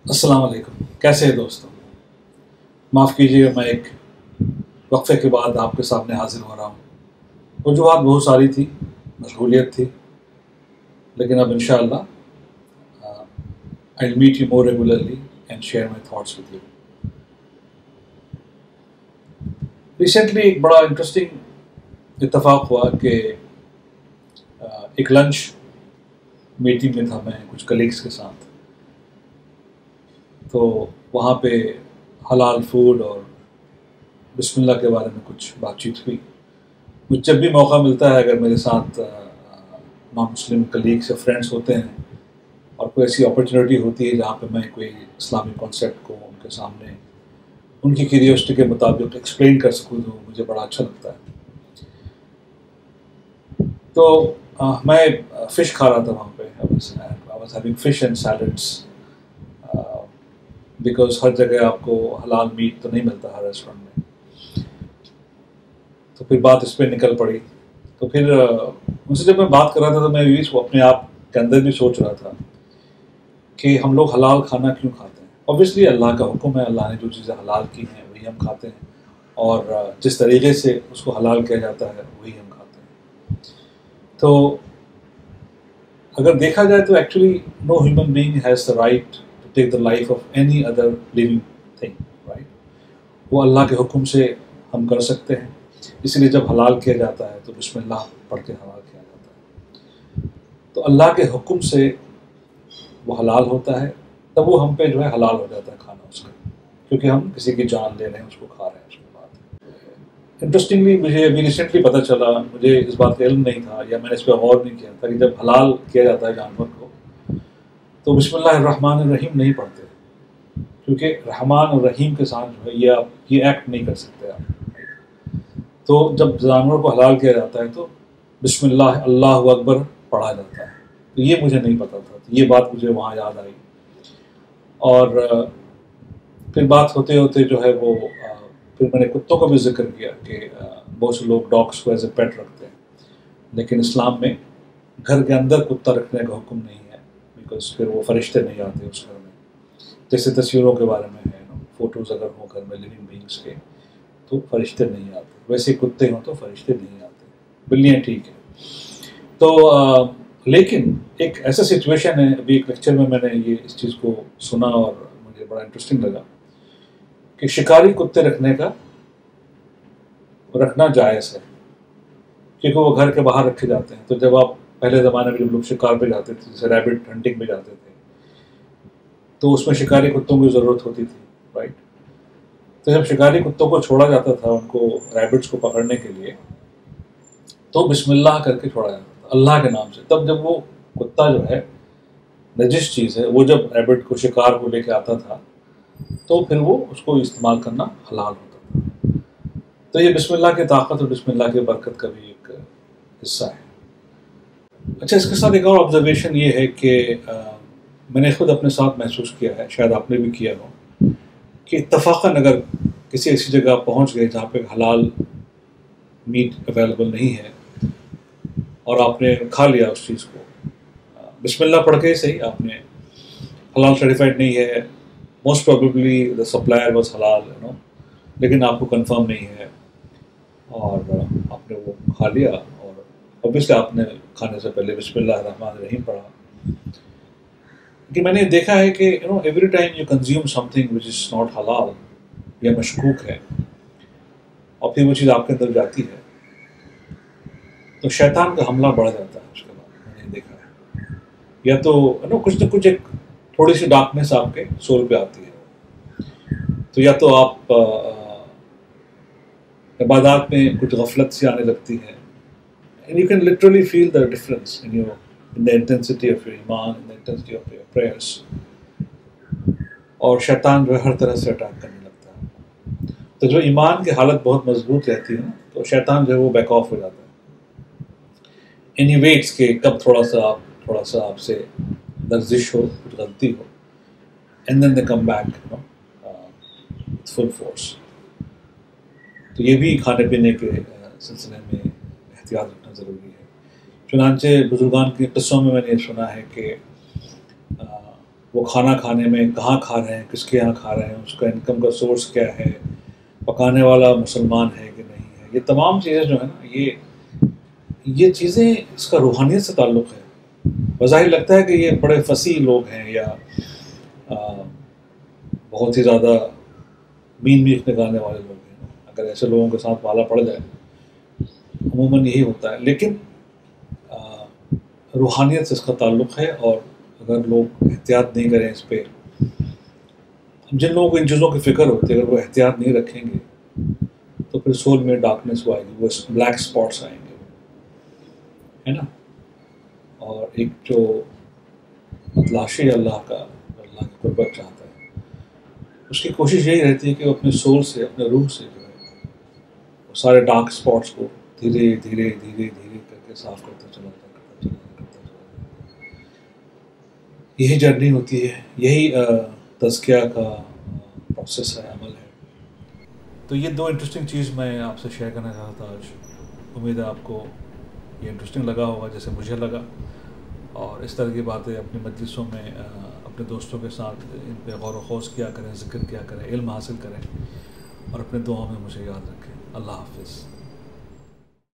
अस्सलाम वालेकुम। कैसे हैं दोस्तों? माफ़ कीजिएगा, मैं एक वक्फ़े के बाद आपके सामने हाज़िर हो रहा हूँ। वजूहात बहुत सारी थी, मशगूलियत थी, लेकिन अब इंशाअल्लाह I will meet you more regularly and share my thoughts with you. Recently एक बड़ा इंटरेस्टिंग इत्तेफाक हुआ कि एक लंच मीटिंग में था मैं कुछ कलीग्स के साथ। तो वहाँ पे हलाल फूड और बिस्मिल्लाह के बारे में कुछ बातचीत हुई। मुझे जब भी मौका मिलता है, अगर मेरे साथ नॉन मुस्लिम कलीग्स या फ्रेंड्स होते हैं और कोई ऐसी अपॉर्चुनिटी होती है जहाँ पे मैं कोई इस्लामिक कॉन्सेप्ट को उनके सामने उनकी क्यूरियोसिटी के मुताबिक एक्सप्लेन कर सकूँ, तो मुझे बड़ा अच्छा लगता है। तो मैं फ़िश खा रहा था वहाँ पे। I was having fish and salads because हर जगह आपको हलाल मीट तो नहीं मिलता हर रेस्टोरेंट में। तो फिर बात इस पर निकल पड़ी। तो फिर उनसे जब मैं बात कर रहा था तो मैं भी अपने आप के अंदर भी सोच रहा था कि हम लोग हलाल खाना क्यों खाते हैं। ऑब्वियसली अल्लाह का हुक्म है, अल्लाह ने जो चीज़ें हलाल की हैं वही हम खाते हैं, और जिस तरीके से उसको हलाल किया जाता है वही हम खाते हैं। तो अगर देखा जाए तो actually no human being has the right to take the life of any other living thing, right. वो अल्लाह के हुक्म से हम कर सकते हैं, इसलिए जब हलाल किया जाता है तो बिस्मिल्लाह पढ़ के हलाल किया जाता है। तो अल्लाह के हुक्म से वो हलाल होता है, तब वो हम पे जो है हलाल हो जाता है खाना उसका, क्योंकि हम किसी की जान ले रहे हैं, उसको खा रहे हैं। उसके बाद इंटरेस्टिंगली मुझे अभी रिसेंटली पता चला, मुझे इस बात का इल्म नहीं था या मैंने इस पर गौर नहीं किया था कि जब हलाल किया जाता है जानवर को तो बिस्मिल्लाहिर्रहमानिर्रहीम नहीं पढ़ते, क्योंकि रहमान और रहीम के साथ जो है ये एक्ट नहीं कर सकते आप। तो जब जानवर को हलाल किया जाता है तो बिस्मिल्लाह अल्लाहु अकबर पढ़ा जाता है। तो ये मुझे नहीं पता था, तो ये बात मुझे वहाँ याद आई। और फिर बात होते होते जो है वो फिर मैंने कुत्तों का भी जिक्र किया कि बहुत से लोग डॉग्स को एज ए पेट रखते हैं, लेकिन इस्लाम में घर के अंदर कुत्ता रखने का हुक्म नहीं है, बिकॉज फिर वो फरिश्ते नहीं आते उस घर में। जैसे तस्वीरों के बारे में है ना, फ़ोटोज़ अगर हो घर में लिविंग बींग्स के तो फरिश्ते नहीं आते, वैसे कुत्ते हों तो फरिश्ते नहीं आते, बिल्लियाँ ठीक है। तो लेकिन एक ऐसा सिचुएशन है, अभी एक लेक्चर में मैंने ये इस चीज़ को सुना और मुझे बड़ा इंटरेस्टिंग लगा कि शिकारी कुत्ते रखना जायज़ है, क्योंकि वो घर के बाहर रखे जाते हैं। तो जब आप पहले ज़माने में जब लोग शिकार पे जाते थे, जैसे रैबिट हंटिंग पे जाते थे, तो उसमें शिकारी कुत्तों की ज़रूरत होती थी, राइट। तो जब शिकारी कुत्तों को छोड़ा जाता था उनको रैबिट्स को पकड़ने के लिए, तो बिस्मिल्लाह करके छोड़ा जाता था अल्लाह के नाम से। तब जब वो कुत्ता जो है नजिस चीज़ है, वो जब रैबिट को शिकार को लेके आता था तो फिर वो उसको इस्तेमाल करना हलाल होता था। तो ये बिस्मिल्लाह की ताकत और बिस्मिल्लाह की बरकत का भी एक हिस्सा है। अच्छा, इसके साथ एक और ऑब्जर्वेशन ये है कि मैंने खुद अपने साथ महसूस किया है, शायद आपने भी किया हो, कि इत्तफाक़न अगर किसी ऐसी जगह पहुंच गए जहाँ पे हलाल मीट अवेलेबल नहीं है और आपने खा लिया उस चीज़ को, बिस्मिल्लाह पढ़ के सही, आपने हलाल सर्टिफाइड नहीं है, most probably the supplier was हलाल, यू नो, लेकिन आपको कंफर्म नहीं है और आपने वो खा लिया, और ऑब्वियसली आपने खाने से पहले बिस्मिल्लाहिर्रहमानिर्रहीम पढ़ा। कि मैंने देखा है कि you know every time you consume something which is not हलाल या मशकूक है और फिर वो चीज़ आपके अंदर जाती है तो शैतान का हमला बढ़ जाता है। उसके बाद मैंने देखा है, या तो यू नो कुछ न कुछ एक थोड़ी सी डार्कनेस आपके सोल पे आती है, तो या तो आप इबादत में कुछ गफलत सी आने लगती है, and you can literally feel the difference in the intensity of your ईमान, in the intensity of your prayers, और शैतान जो है हर तरह से अटैक करने लगता है। तो जो ईमान की हालत बहुत मजबूत रहती है ना, तो शैतान जो है वो बैक ऑफ हो जाता है, एनी वेट्स के कब थोड़ा सा आपसे लर्जिश हो, कुछ गलती हो, and then they come back you know with full force. तो ये भी खाने पीने के सिलसिले में एहतियात रखना ज़रूरी है। चुनांचे बुजुर्गान के किस्सों में मैंने ये सुना है कि وہ کھانا کھانے میں کہاں کھا رہے ہیں، کس کے یہاں کھا رہے ہیں، اس کا انکم کا سورس کیا ہے، پکانے والا مسلمان ہے کہ نہیں ہے، یہ تمام چیزیں جو ہیں نا، یہ چیزیں اس کا روحانیت سے تعلق ہے۔ بظاہر لگتا ہے کہ یہ بڑے فصیح لوگ ہیں یا بہت ہی زیادہ مین میخ نکالنے والے لوگ ہیں، اگر ایسے لوگوں کے ساتھ پالا پڑ جائے عموماً یہی ہوتا ہے، لیکن روحانیت سے اس کا تعلق ہے۔ اور اگر لوگ احتیاط نہیں کریں اس پہ، جن لوگوں کو ان چیزوں کی فکر ہوتی ہے، اگر وہ احتیاط نہیں رکھیں گے تو پھر سول میں ڈارکنیس وہ آئے گی، وہ بلیک اسپاٹس آئیں گے، ہے نا۔ اور ایک جو متلاشی اللہ کا، اللہ کی قربت چاہتا ہے، اس کی کوشش یہی رہتی ہے کہ وہ اپنے سول سے، اپنے روح سے جو ہے وہ سارے ڈارک اسپاٹس کو دھیرے دھیرے دھیرے دھیرے کر کے صاف کرتا چلا جائے، یہی جرنی ہوتی ہے، یہی تزکیہ کا پروسیس ہے، عمل ہے۔ تو یہ دو انٹرسٹنگ چیز میں آپ سے شیئر کرنا چاہتا تھا آج۔ امید ہے آپ کو یہ انٹرسٹنگ لگا ہوگا جیسے مجھے لگا، اور اس طرح کی باتیں اپنی مجلسوں میں اپنے دوستوں کے ساتھ ان پہ غور و خوض کیا کریں، ذکر کیا کریں، علم حاصل کریں، اور اپنے دعاؤں میں مجھے یاد رکھیں۔ اللہ حافظ۔